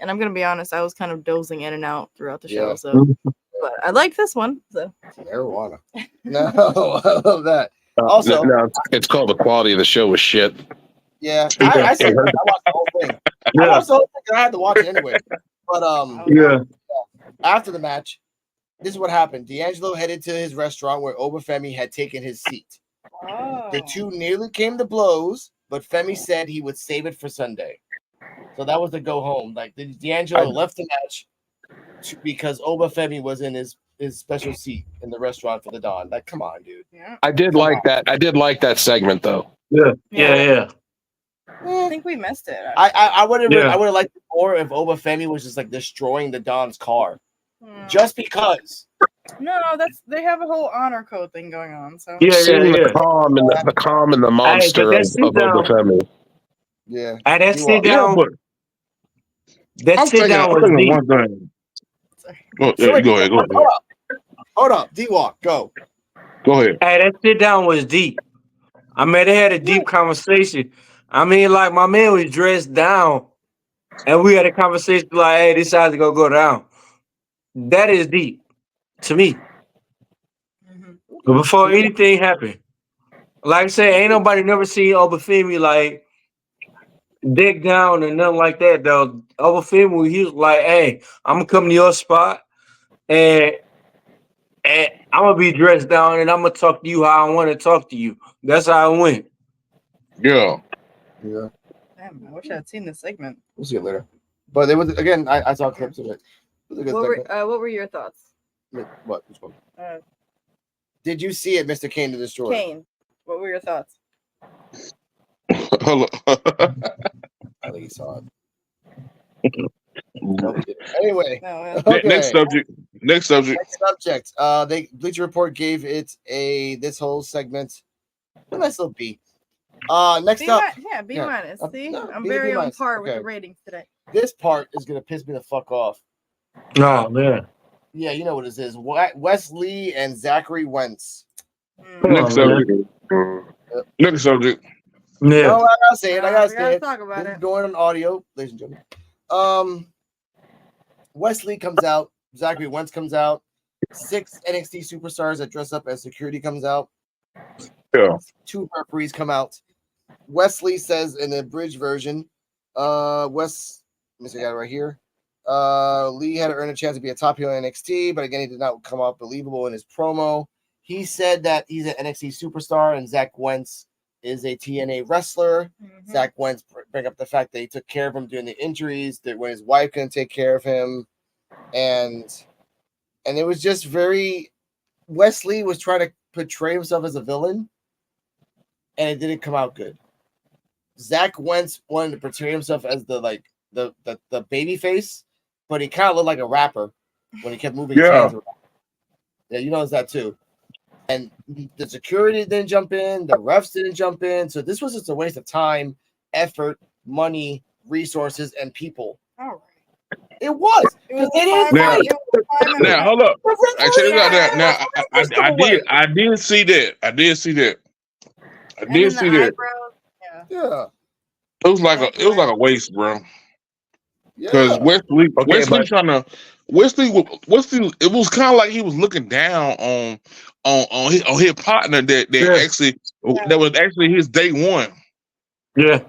And I'm gonna be honest, I was kind of dozing in and out throughout the show, so but I liked this one. So marijuana. No, I love that. Also, no, it's called the quality of the show was shit. Yeah, I said I watched the whole thing. I watched the whole thing 'cause I had to watch it anyway. But after the match, this is what happened. D'Angelo headed to his restaurant where Obafemi had taken his seat. The two nearly came to blows, but Femi said he would save it for Sunday. So that was the go home. Like D'Angelo left the match because Obafemi was in his special seat in the restaurant for the Don. Like, come on, dude. Yeah. I did like that. I did like that segment though. Yeah. I think we missed it. I would have liked it more if Obafemi was just like destroying the Don's car. Just because. No, they have a whole honor code thing going on. So the calm and the monster of Obafemi. Yeah. That sit down. That sit down was deep. Go ahead. Hold up. D-Walk, go. Go ahead. Hey, that sit down was deep. I mean, they had a deep conversation. I mean, like my man was dressed down, and we had a conversation like, "Hey, this has to go down." That is deep to me. But before anything happened, like I said, ain't nobody never seen Obafemi like dick down and nothing like that. Though Obafemi, he was like, "Hey, I'm gonna come to your spot, and I'm gonna be dressed down, and I'm gonna talk to you how I want to talk to you." That's how it went. Yeah. Damn, I wish I had seen this segment. We'll see it later. But it was again. I saw clips of it. What were your thoughts? What? Which one? Did you see it, Mr. Kane the Destroyer? Kane, what were your thoughts? Hold on. I think he saw it. Anyway, okay. Next subject. They Bleacher Report gave it this whole segment a nice little B. Next up, B minus. See, I'm B very on minus. par with the ratings today. This part is gonna piss me the fuck off. Oh man. Yeah, you know what this is. Wesley and Zachary Wentz. Next subject. Yeah. No, I gotta say it. I gotta say it. Talk about it. Going on audio, ladies and gentlemen. Wesley comes out. Zachary Wentz comes out. 6 NXT superstars that dress up as security comes out. Yeah. 2 referees come out. Wesley says in the abridged version, let me see, I got it right here. Lee had to earn a chance to be a top heel in NXT, but again, he did not come out believable in his promo. He said that he's an NXT superstar and Zach Wentz is a TNA wrestler. Zach Wentz bring up the fact that he took care of him during the injuries, that when his wife couldn't take care of him, and it was just very. Wesley was trying to portray himself as a villain, and it didn't come out good. Zach Wentz wanted to portray himself as the baby face, but he kind of looked like a rapper when he kept moving his hands around. Yeah, you noticed that too. And the security didn't jump in, the refs didn't jump in. So this was just a waste of time, effort, money, resources, and people. All right. It was. Because they didn't fight. Now, hold up. I did see that. I did see that. Yeah. It was like a waste, bro. Because Wesley it was kind of like he was looking down on his partner that was actually his day one. Yeah.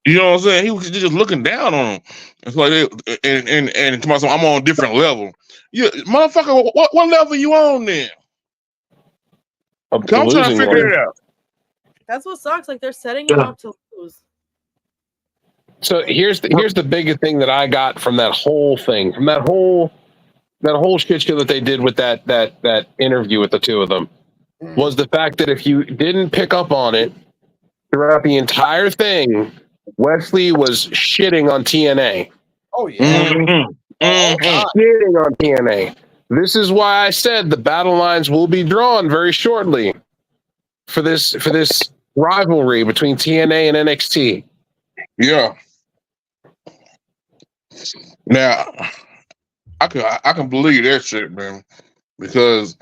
You know what I'm saying? He was just looking down on him. It's like and to myself, I'm on a different level. Yeah, motherfucker, what level you on then? I'm trying to figure it out. That's what sucks. Like they're setting him up to lose. So here's the biggest thing that I got from that whole thing, from that whole shit show that they did with that interview with the two of them, was the fact that if you didn't pick up on it throughout the entire thing, Wesley was shitting on TNA. Oh yeah, shitting on TNA. This is why I said the battle lines will be drawn very shortly for this rivalry between TNA and NXT. Yeah. Now, I can believe that shit, man, because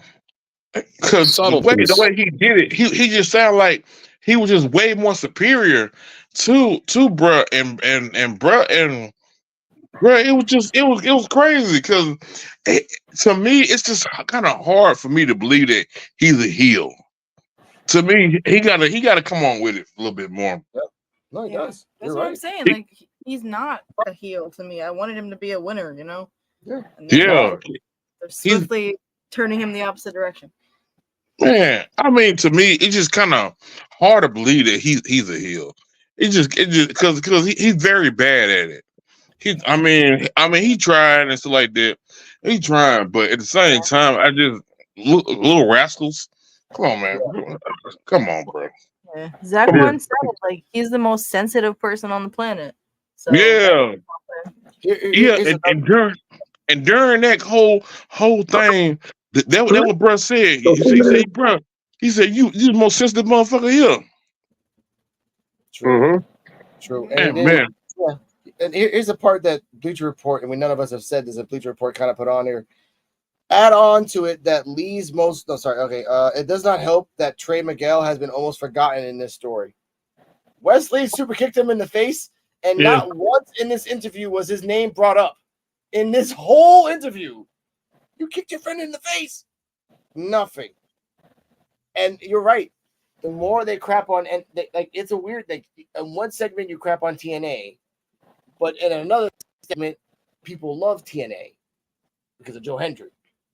the way he did it, he just sounded like he was just way more superior to bruh and bruh and Bro, it was crazy because to me it's just kind of hard for me to believe that he's a heel. To me, he gotta come on with it a little bit more. No, he Yeah, does. that's You're what I'm right. saying. Like he's not a heel to me. I wanted him to be a winner, you know. Yeah. And then Yeah, they're swiftly turning him the opposite direction. man. I mean, to me, it's just kind of hard to believe that he's a heel. It just because he's very bad at it. I mean, he tried and stuff like that. He trying, but at the same time, I just little rascals. Come on, man. Come on, bro. Yeah. Zach Come on. once said it, like he's the most sensitive person on the planet. So Yeah, yeah. Here's And during that whole thing, that what bro said. He said, bro, he said you the most sensitive motherfucker here. true. True. And Man. yeah. And here's the part that Bleacher Report, and none of us have said this, that Bleacher Report kind of put on here. Add on to it that Lee's most it does not help that Trey Miguel has been almost forgotten in this story. Wesley super kicked him in the face, and not once in this interview was his name brought up. In this whole interview, you kicked your friend in the face. Nothing. And you're right. The more they crap on, and it's a weird thing. In one segment, you crap on TNA, but in another segment, people love TNA because of Joe Hendry.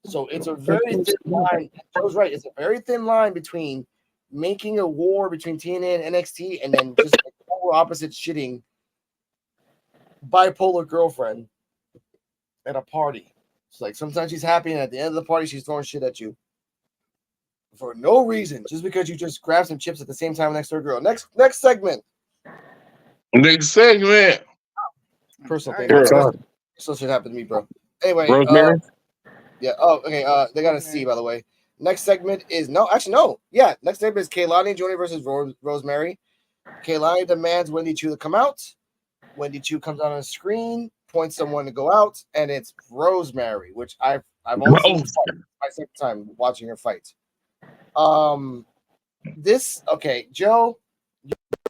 So it's a very thin line. Joe's right. It's a very thin line between making a war between TNA and NXT and then just like polar opposite shitting bipolar girlfriend at a party. It's like sometimes she's happy and at the end of the party she's throwing shit at you for no reason, just because you just grab some chips at the same time next to a girl. Next segment. Next segment. Personal thing. Sure. So shit happened to me, bro. Anyway, Rosemary. yeah. Oh, okay. They got a C, by the way. Next segment is no. Yeah, next segment is Kaylani and Joni versus Rosemary. Kaylani demands Wendy Chu to come out. Wendy Chu comes out on the screen, points someone to go out, and it's Rosemary, which I've only seen my second time watching her fight. Joe,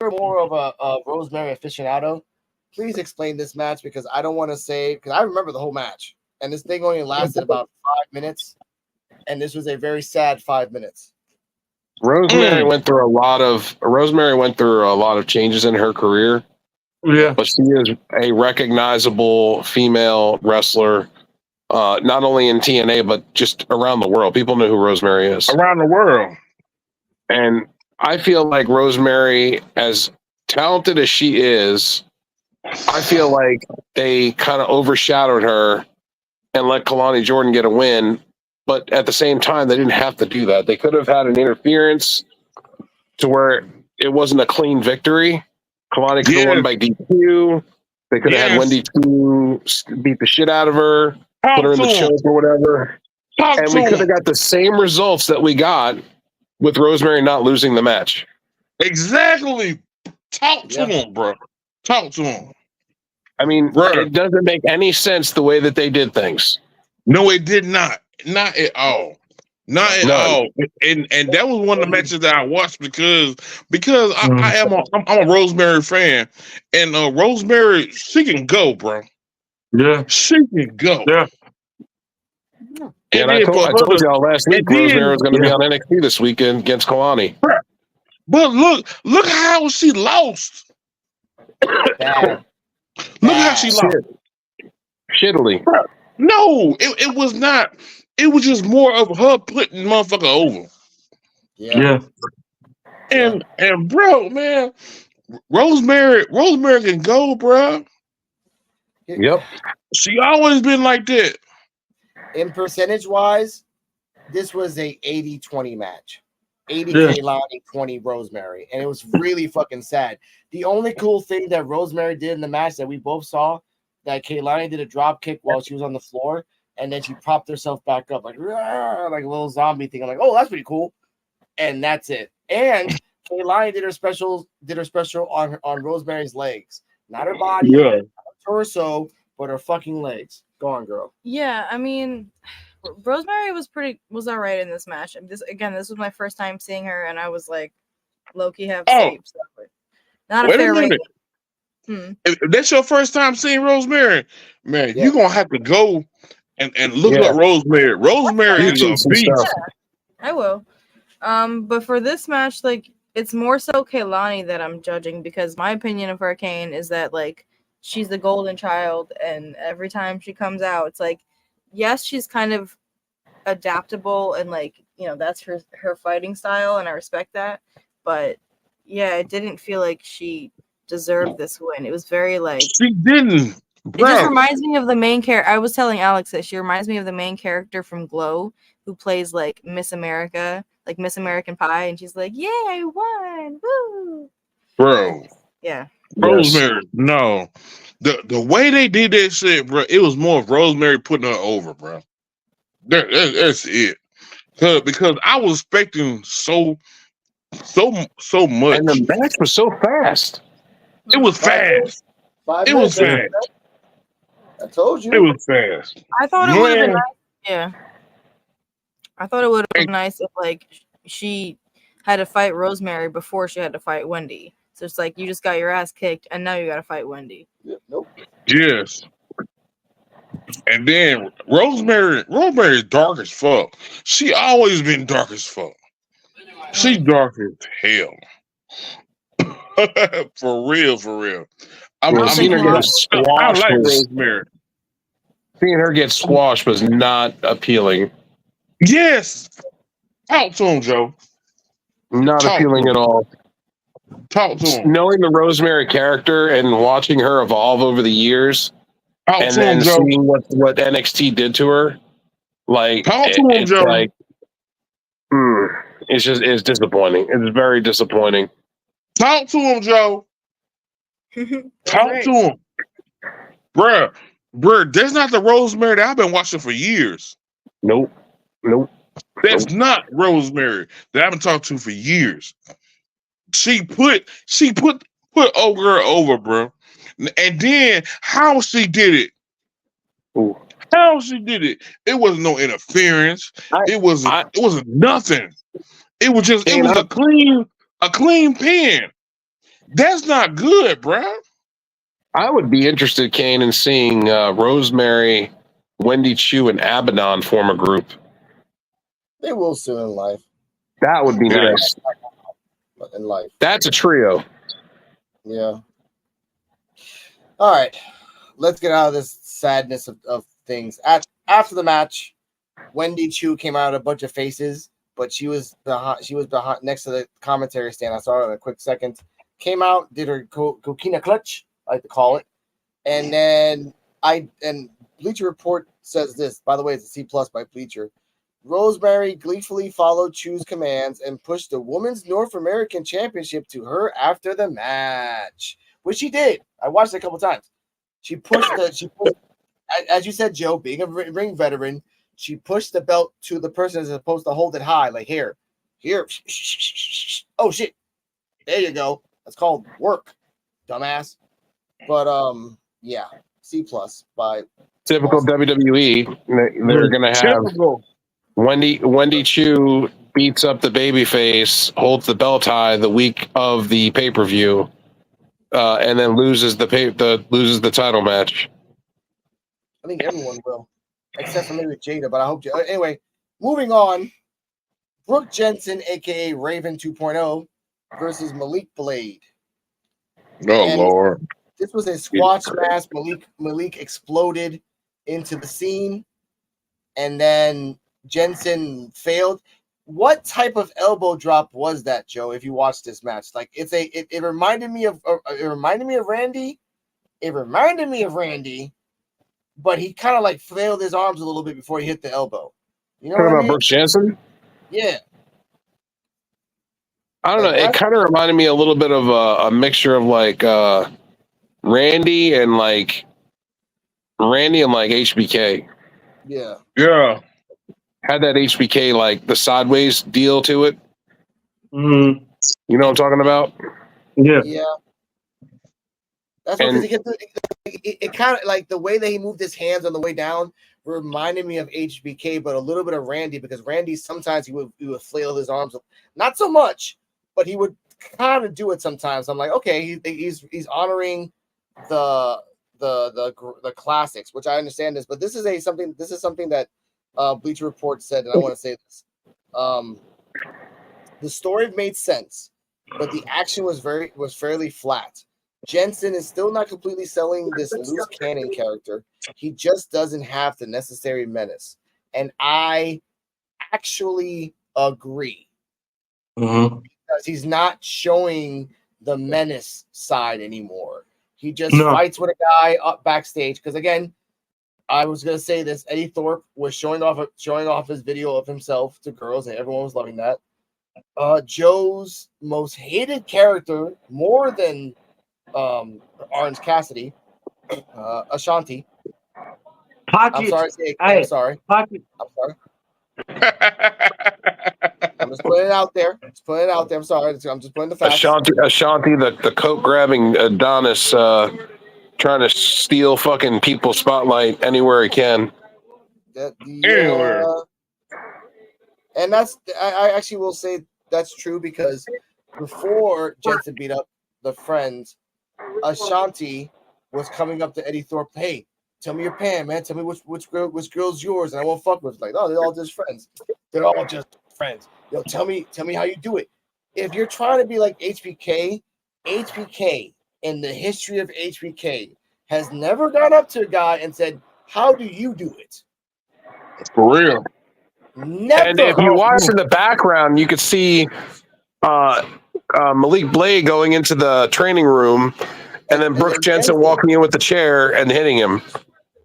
you're more of a Rosemary aficionado. Please explain this match because I don't want to say because I remember the whole match. And this thing only lasted about 5 minutes. And this was a very sad 5 minutes. Rosemary went through a lot of changes in her career. Yeah. But she is a recognizable female wrestler, not only in TNA, but just around the world. People know who Rosemary is. Around the world. And I feel like Rosemary, as talented as she is, I feel like they kind of overshadowed her and let Kalani Jordan get a win. But at the same time, they didn't have to do that. They could have had an interference to where it wasn't a clean victory. Kalani could have won by DQ. They could have had Wendy Chu beat the shit out of her, put her in the choke or whatever. And we could have got the same results that we got with Rosemary not losing the match. Exactly. Talk to him, bro. Talk to him. I mean, it doesn't make any sense the way that they did things. No, it did not. Not at all. Not at all. And that was one of the matches that I watched because I'm a Rosemary fan, and Rosemary, she can go, bro. Yeah, she can go. Yeah. And I told y'all last week Rosemary was going to be on NXT this weekend against Kalani. But look how she lost. Look how she lost. Shittily. No, it was not. It was just more of her putting motherfucker over. Yeah. And bro, man, Rosemary can go, bro. Yep. She always been like that. In percentage wise, this was a 80-20 match. 80 Kaylani, 20 Rosemary. And it was really fucking sad. The only cool thing that Rosemary did in the match that we both saw, that Kaylani did a drop kick while she was on the floor, and then she propped herself back up like a little zombie thing. I'm like, oh, that's pretty cool. And that's it. And Kaylani did her special on Rosemary's legs. Not her body, not her torso, but her fucking legs. Go on, girl. Yeah, I mean, Rosemary was all right in this match. This was my first time seeing her, and I was like, low-key have saved. So not a fair rating. If that's your first time seeing Rosemary, man, Yeah. you're gonna have to go and look Yeah. up Rosemary. Rosemary is YouTube a some beast. stuff. I will. But for this match, like, it's more so Kaylani that I'm judging, because my opinion of Hurricane is that, like, she's the golden child, and every time she comes out, it's like, yes, she's kind of adaptable, and, like, you know, that's her fighting style, and I respect that. But yeah, it didn't feel like she deserved this win. It was very like, She didn't, it just bro. reminds me of the main character. I was telling Alex that she reminds me of the main character from Glow, who plays like Miss America, like Miss American Pie, and she's like, "Yeah, I won, woo!" Bro, Yeah, Rosemary, no. The way they did that shit, bro, it was more of Rosemary putting her over, bro. That's it. Because I was expecting so much. And the match was so fast. It was fast. 5 It was minutes. fast. I told you. It was fast. I thought it would have been Man, nice. Yeah, I thought it would have been nice if like she had to fight Rosemary before she had to fight Wendy. So it's like you just got your ass kicked, and now you got to fight Wendy. Nope. yes. And then Rosemary is dark as fuck. She always been dark as fuck. She dark as hell. For real. Yeah, seeing her get I squashed like was, Rosemary. seeing her get squashed was not appealing. Yes. Talk to him, Joe. Not Talk appealing to at all. Talk to him. Knowing the Rosemary character and watching her evolve over the years, Talk and to him, then Joe. seeing what NXT did to her, like Talk to him, it's Joe. like, it's disappointing. It's very disappointing. Talk to him, Joe. Talk right. to him. Bruh, that's not the Rosemary that I've been watching for years. Nope. That's not Rosemary that I've been talking to for years. She put old girl over, bro. And then how she did it. Ooh. How she did it. It wasn't no interference. It wasn't nothing. It was just a clean pin. That's not good, bro. I would be interested, Kane, in seeing Rosemary, Wendy Chu, and Abaddon form a group. They will soon in life. That would be Yeah. nice. In life. That's a trio. Yeah. All right. Let's get out of this sadness of things. After the match, Wendy Chu came out a bunch of faces, but she was behind next to the commentary stand. I saw her in a quick second. Came out, did her coquina clutch, I like to call it. And then Bleacher Report says this. By the way, it's a C+ by Bleacher. Rosemary gleefully followed Chu's commands and pushed the Women's North American Championship to her after the match, which she did. I watched it a couple times. She pushed, as you said, Joe, being a ring veteran, she pushed the belt to the person that's supposed to hold it high, like here. Oh shit! There you go. That's called work, dumbass. But yeah, C+ by Typical WWE. They're gonna have Typical. Wendy Chu beats up the babyface, holds the belt high the week of the pay-per-view, and then loses the title match. I think everyone will, except for maybe Jada. But I hope. Anyway, moving on. Brooke Jensen, aka Raven 2.0, versus Malik Blade. Oh, And Lord. This was a squash match. Malik exploded into the scene, and then Jensen failed. What type of elbow drop was that, Joe? If you watched this match, like it reminded me of Randy. It reminded me of Randy, but he kind of like flailed his arms a little bit before he hit the elbow. You know Talking what I about mean? Brooke Jensen? Yeah. I don't know. It kind of reminded me a little bit of a mixture of like Randy and like HBK. Yeah. Yeah. Had that HBK like the sideways deal to it. Mm-hmm. You know what I'm talking about? Yeah. Yeah. That's what it kind of like the way that he moved his hands on the way down reminded me of HBK, but a little bit of Randy, because Randy sometimes he would flail his arms, not so much, but he would kind of do it sometimes. I'm like, okay, he's honoring the classics, which I understand this, but this is something that Bleacher Report said, and I want to say this. The story made sense, but the action was fairly flat. Jensen is still not completely selling this loose cannon character. He just doesn't have the necessary menace. And I actually agree. Because he's not showing the menace side anymore. He just fights with a guy up backstage. Because again, I was gonna say this: Eddie Thorpe was showing off his video of himself to girls, and everyone was loving that. Joe's most hated character, more than Orange Cassidy, Ashanti. Pocket. I'm sorry. I'm sorry. Pocket. I'm sorry. I'm just putting it out there. I'm sorry. I'm just putting the facts. Ashanti, the coat grabbing Adonis, trying to steal fucking people's spotlight anywhere he can. Anywhere. And I actually will say that's true, because before Jensen beat up the Friends, Ashanti was coming up to Eddie Thorpe. Hey, tell me your pan, man. Tell me which girl's yours, and I won't fuck with. Like, oh, they're all just friends. They're all just friends. Yo, tell me how you do it. If you're trying to be like HBK in the history of HBK has never gone up to a guy and said, "How do you do it?" For real. Never. And if you watch in the background, you could see Malik Blade going into the training room, and then Brooks Jensen walking in with the chair and hitting him.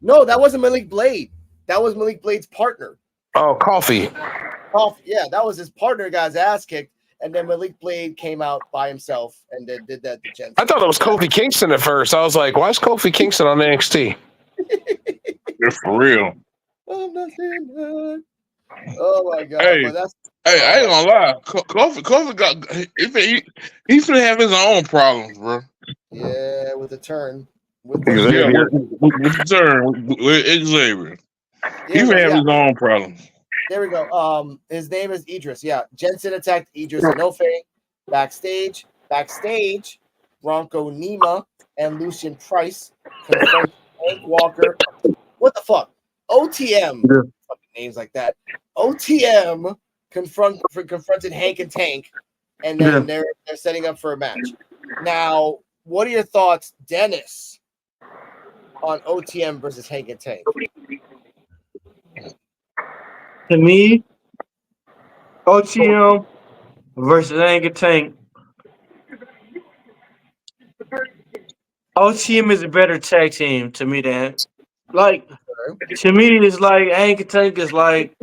No, that wasn't Malik Blade. That was Malik Blade's partner. Oh, Coffee. Yeah, that was his partner. Got his ass kicked, and then Malik Blade came out by himself and did that to Jensen. I thought it was Kofi Kingston at first. I was like, why is Kofi Kingston on NXT? You're for real. I'm not saying that. Oh my god! Hey, but I ain't gonna lie. Kofi got he's gonna have his own problems, bro. Yeah, with the turn. With the turn with Xavier. He's gonna have his own problems. There we go. His name is Idris. Yeah, Jensen attacked Idris Enofe backstage. Bronco Nima and Lucian Price confront Hank Walker. What the fuck? OTM. Fucking names like that. OTM confronted Hank and Tank, and then they're setting up for a match. Now, what are your thoughts, Dennis, on OTM versus Hank and Tank? To me, OTM versus Hank and Tank. OTM is a better tag team to me than to me it's like Hank and Tank is like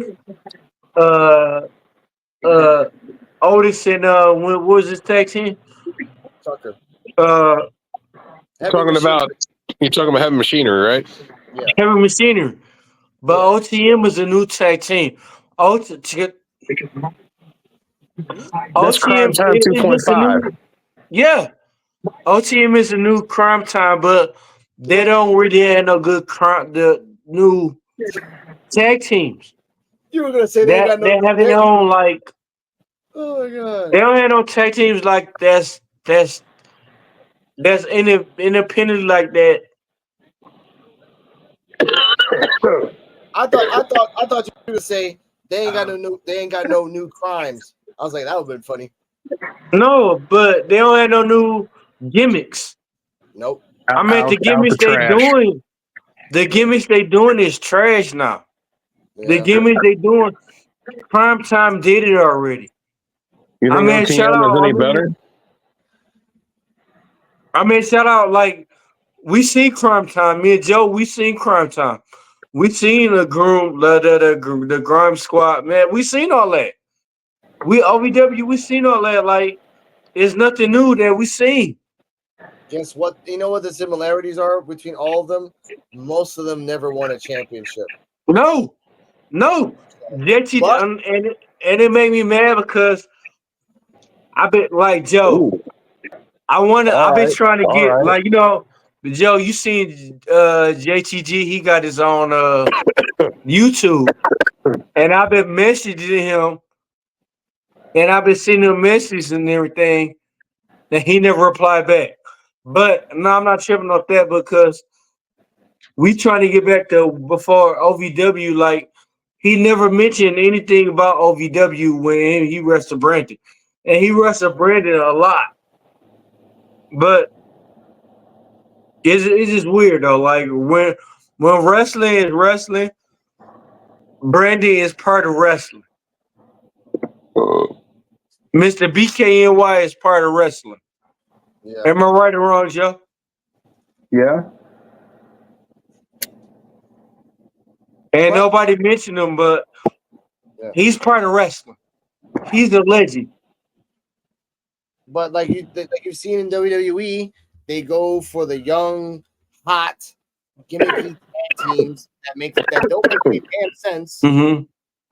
Otis and what was his tag team? Tucker. You're talking about Heavy Machinery, right? Yeah. Heavy Machinery. But OTM is a new tag team. That's Crime Time 2.5. Yeah. OTM is a new Crime Time, but they don't really have no good the new tag teams. You were gonna say they have their own like. Oh my god! They don't have no tag teams like that's independent like that. I thought you were gonna say they ain't got no new crimes. I was like, that would have been funny. No, but they don't have no new gimmicks. Nope. I mean, the gimmicks they doing is trash now. Yeah. The gimmicks they doing, Prime Time did it already. You think OTM is any better? Shout out, like, we seen Crime Time. Me and Joe, we seen Crime Time. We seen the Grime Squad, man. We seen all that. We seen all that. Like, there's nothing new that we seen. Guess what? You know what the similarities are between all of them? Most of them never won a championship. No. JT, and it made me mad because I been like Joe. Ooh. I've been trying to get like, you know, Joe, you seen JTG, he got his own YouTube, and I've been messaging him, and I've been sending him messages and everything, and he never replied back. But no, I'm not tripping off that because we trying to get back to before OVW. Like he never mentioned anything about OVW when he wrestled Brandon, and he wrestled Brandon a lot. But it's just weird though. Like when wrestling is wrestling, Brandon is part of wrestling. Mr. BKNY is part of wrestling. Yeah. Am I right or wrong, Joe? Yeah. And Well- nobody mentioned him, but Yeah. he's part of wrestling. He's a legend. But like you've seen in WWE, they go for the young, hot, gimmicky tag teams that don't make any damn sense. Mm-hmm.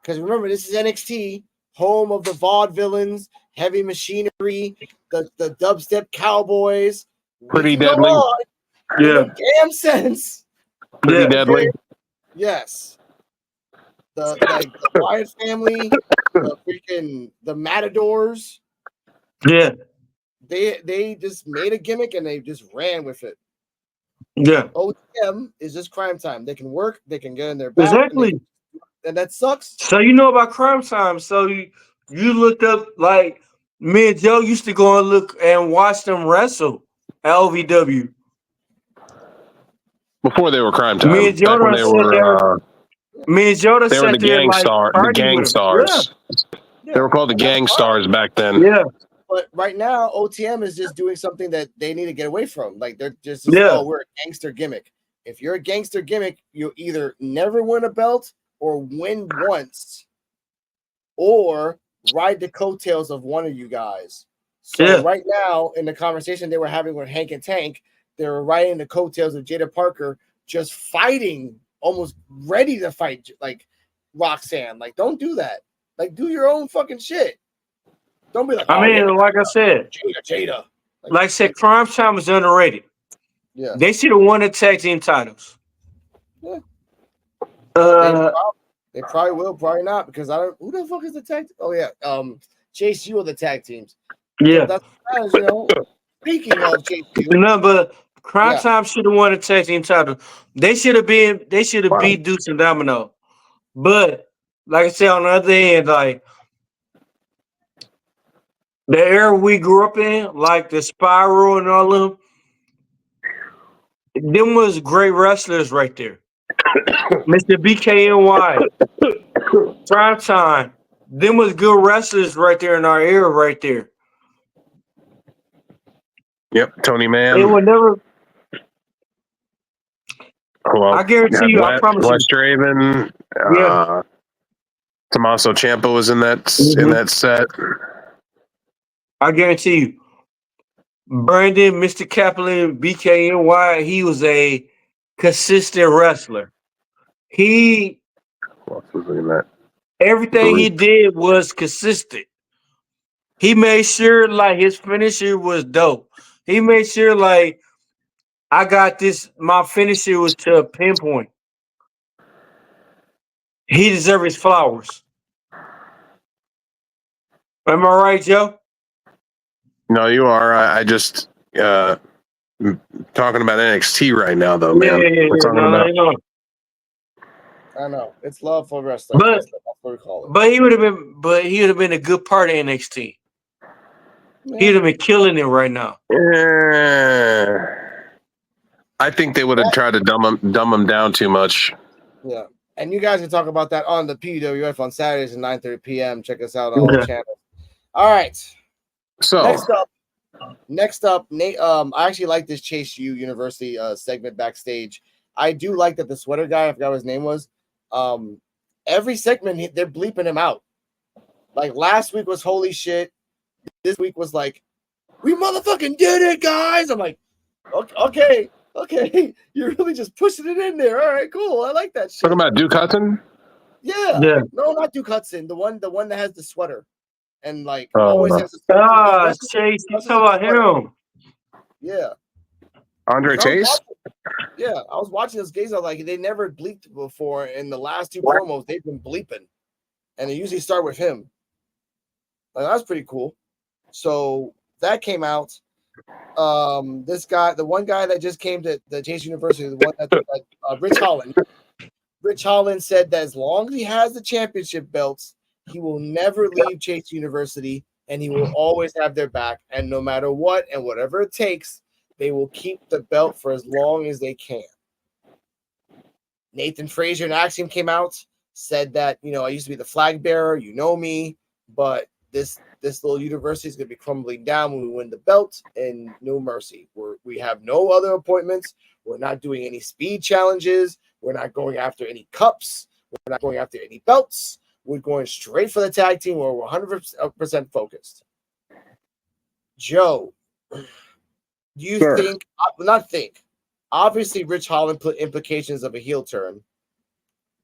Because remember, this is NXT, home of the vaudevillains, heavy machinery, the dubstep cowboys. Pretty We can go deadly. on. Yeah. No damn sense. Pretty Yeah. deadly. Yes. The Wyatt family, the Matadors. Yeah. They just made a gimmick and they just ran with it. Yeah. OTM is just crime time. They can work, they can get in their back, Exactly. and that sucks. So you know about Crime Time. So you looked up, like me and Joe used to go and look and watch them wrestle at LVW. Before they were Crime Time. Me and Back when Jonah they sat were there. Me and Joe they were the sat there gang like star, the party gang with him. stars. They were called the And that's gang fine. stars back then. Yeah. But right now, OTM is just doing something that they need to get away from. Like they're just Yeah. oh, we're a gangster gimmick. If you're a gangster gimmick, you either never win a belt or win once, or ride the coattails of one of you guys. So Yeah. right now, in the conversation they were having with Hank and Tank, they were riding the coattails of Jada Parker, just fighting, almost ready to fight like Roxanne. Like, don't do that. Like, do your own fucking shit. Don't be like, I oh, mean, yeah, like I said, Jada. like I said, Crime Time is underrated. Yeah. They should have won the tag team titles. Yeah. Uh, They probably will, probably not, because I don't. Who the fuck is the tag? Oh yeah, Chase U are the tag teams. yeah. So that's you know. Speaking of Chase U, No, but Crime Yeah. Time should have won the tag team title. They should have beat Deuce and Domino. But like I said, on the other hand, like the era we grew up in, like the Spiral and all of them was great wrestlers right there. Mr. BKNY, Prime Time, them was good wrestlers right there in our era right there. Yep, Tony It Man. would never. Well, I guarantee you, I promise you. West Draven. Yeah. Tommaso Ciampa was in that set. I guarantee you, Brandon, Mr. Kaplan, BKNY, he was a consistent wrestler. He Who else was in that? everything he did was consistent. He made sure like his finisher was dope. He made sure like I got this. My finisher was to a pinpoint. He deserves his flowers. Am I right, Joe? No, you are. I just talking about NXT right now, though, man. We're talking about. No. I know it's love for wrestling. But- That's what we call it. But he would have been a good part of NXT. He would have been killing it right now. I think they would have tried to dumb him down too much. Yeah. And you guys can talk about that on the PWF on Saturdays at 9:30 p.m. Check us out on all the channels. All right. So Next up, Nate. I actually like this Chase U University segment backstage. I do like that the sweater guy, I forgot what his name was. Every segment they're bleeping him out. Like last week was holy shit. This week was like, we motherfucking did it, guys. I'm like, okay. You're really just pushing it in there. All right, cool. I like that shit. talking about Duke Hudson. Yeah. Yeah. No, not Duke Hudson. The one that has the sweater. And like Oh, always no. has the Chase, you talk about him. Yeah. Andre I was Chase. watching- I was watching those gays. I was like, they never bleeped before. In the last two promos, they've been bleeping. And they usually start with him. Like, that's pretty cool. So that came out. This guy, the one guy that just came to the Chase University, the one that Rich Holland. Rich Holland said that as long as he has the championship belts, he will never leave Chase University, and he will always have their back. And no matter what, and whatever it takes, they will keep the belt for as long as they can. Nathan Frazier and Axiom came out, said that, I used to be the flag bearer, you know me, but this little university is going to be crumbling down when we win the belt, and no mercy. We have no other appointments. We're not doing any speed challenges. We're not going after any cups. We're not going after any belts. We're going straight for the tag team where we're 100% focused. Joe, do you think, obviously Rich Holland put implications of a heel turn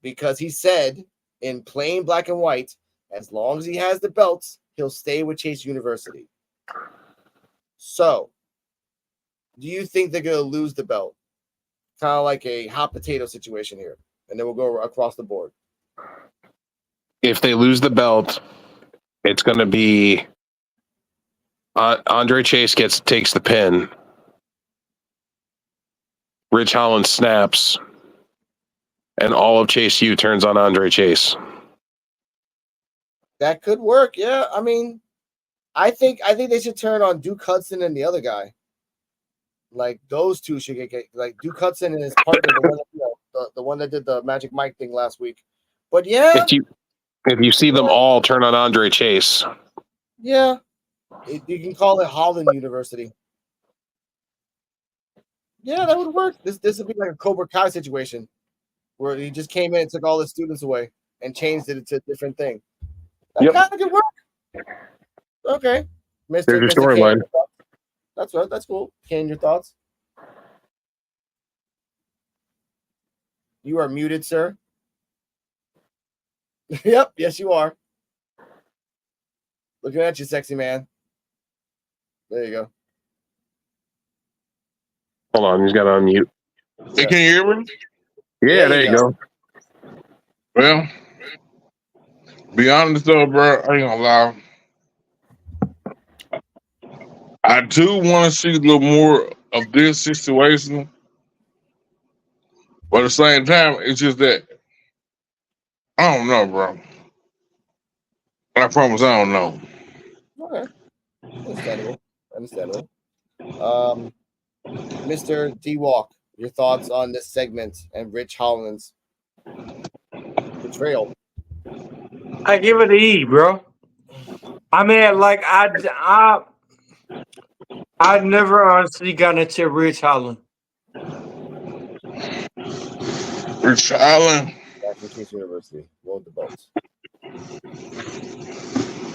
because he said in plain black and white, as long as he has the belts, he'll stay with Chase University. So, do you think they're going to lose the belt? Kind of like a hot potato situation here. And then we'll go across the board. If they lose the belt, it's going to be Andre Chase takes the pin. Rich Holland snaps, and all of Chase U turns on Andre Chase. That could work. Yeah, I mean, I think they should turn on Duke Hudson and the other guy. Like those two should get like Duke Hudson and his partner, the one that did the Magic Mike thing last week. But yeah, if you see them all turn on Andre Chase, yeah, you can call it Holland University. Yeah, that would work. This would be like a Cobra Kai situation where he just came in and took all the students away and changed it to a different thing. That kind of could work. Okay, There's your storyline. That's right. That's cool. Kane, your thoughts? You are muted, sir. Yep. Yes, you are. Looking at you, sexy man. There you go. Hold on, he's got to unmute. Hey, can you hear me? Yeah, there you go. Well, be honest though, bro, I ain't gonna lie. I do want to see a little more of this situation, but at the same time, it's just that I don't know, bro. I promise I don't know. Okay. Understandable. Mr. D-Walk, your thoughts on this segment and Rich Holland's betrayal? I give it an E, bro. I mean, like I never honestly got into Rich Holland. Rich Holland. Back from Chase University. Roll the boats.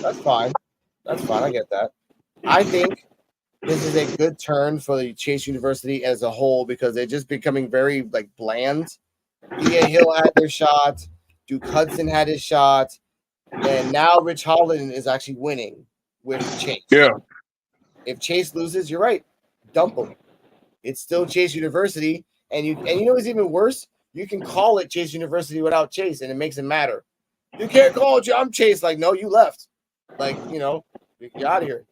That's fine. I get that. I think this is a good turn for the Chase University as a whole because they're just becoming very like bland. E.A. Hill had their shot. Duke Hudson had his shot. And now Rich Holland is actually winning with Chase. Yeah. If Chase loses, you're right. Dump him. It's still Chase University. And you know what's even worse? You can call it Chase University without Chase, and it makes it matter. You can't call it I'm Chase. Like, no, you left. Like, you're out of here.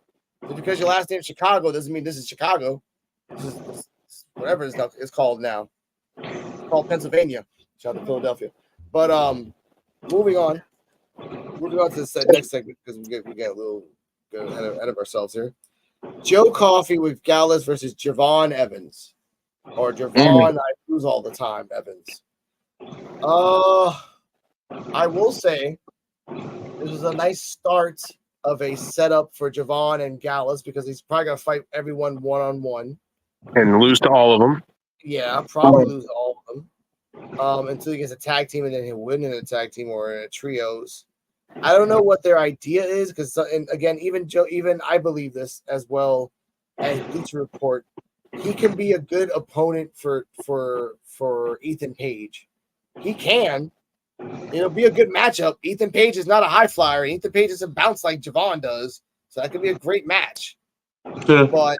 Just because your last name is Chicago doesn't mean this is Chicago. This is whatever it's called now. It's called Pennsylvania. Shout out to Philadelphia. But moving on to the next segment because we get a little ahead of ourselves here. Joe Coffey with Gallus versus Javon Evans. Or Javon, I lose all the time, Evans. I will say this was a nice start of a setup for Javon and Gallus because he's probably going to fight everyone one-on-one. And lose to all of them. Yeah, probably lose all of them. Until he gets a tag team and then he'll win in a tag team or in a trios. I don't know what their idea is because, and again, even I believe this as well as Bleacher Report. He can be a good opponent for Ethan Page. He can. It'll be a good matchup. Ethan Page is not a high flyer. Ethan Page doesn't bounce like Javon does. So that could be a great match. But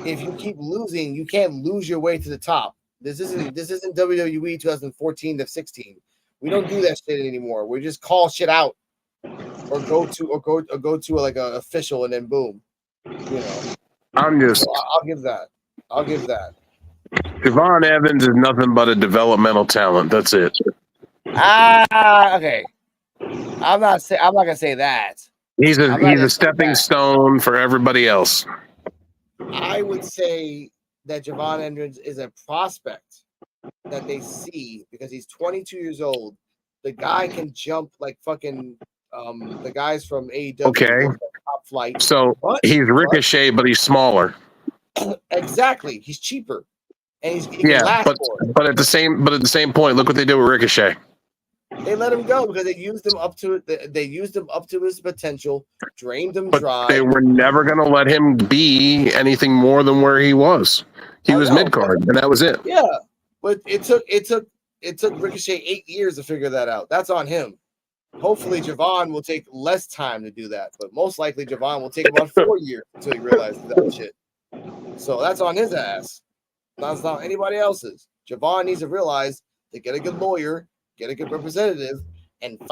if you keep losing, you can't lose your way to the top. This isn't WWE 2014 to 16. We don't do that shit anymore. We just call shit out or go to like a official and then boom. You know, I'm just so I'll give that. I'll give that. Javon Evans is nothing but a developmental talent. That's it. Okay. I'm not gonna say that. He's I'm not a gonna say stepping that. stone for everybody else. I would say that Javon Evans is a prospect that they see because he's 22 years old. The guy can jump like fucking the guys from AEW. Okay. Those top flight. So he's Ricochet, but he's smaller. Exactly. He's cheaper. And he can Yeah, last but more. at the same point, look what they did with Ricochet. They let him go because they used him up to his potential, drained him But dry. they were never going to let him be anything more than where he was. He was mid card, and that was it. Yeah, but it took Ricochet 8 years to figure that out. That's on him. Hopefully, Javon will take less time to do that, but most likely Javon will take about 4 years until he realizes that shit. So that's on his ass. That's not anybody else's. Javon needs to realize to get a good lawyer, get a good representative, and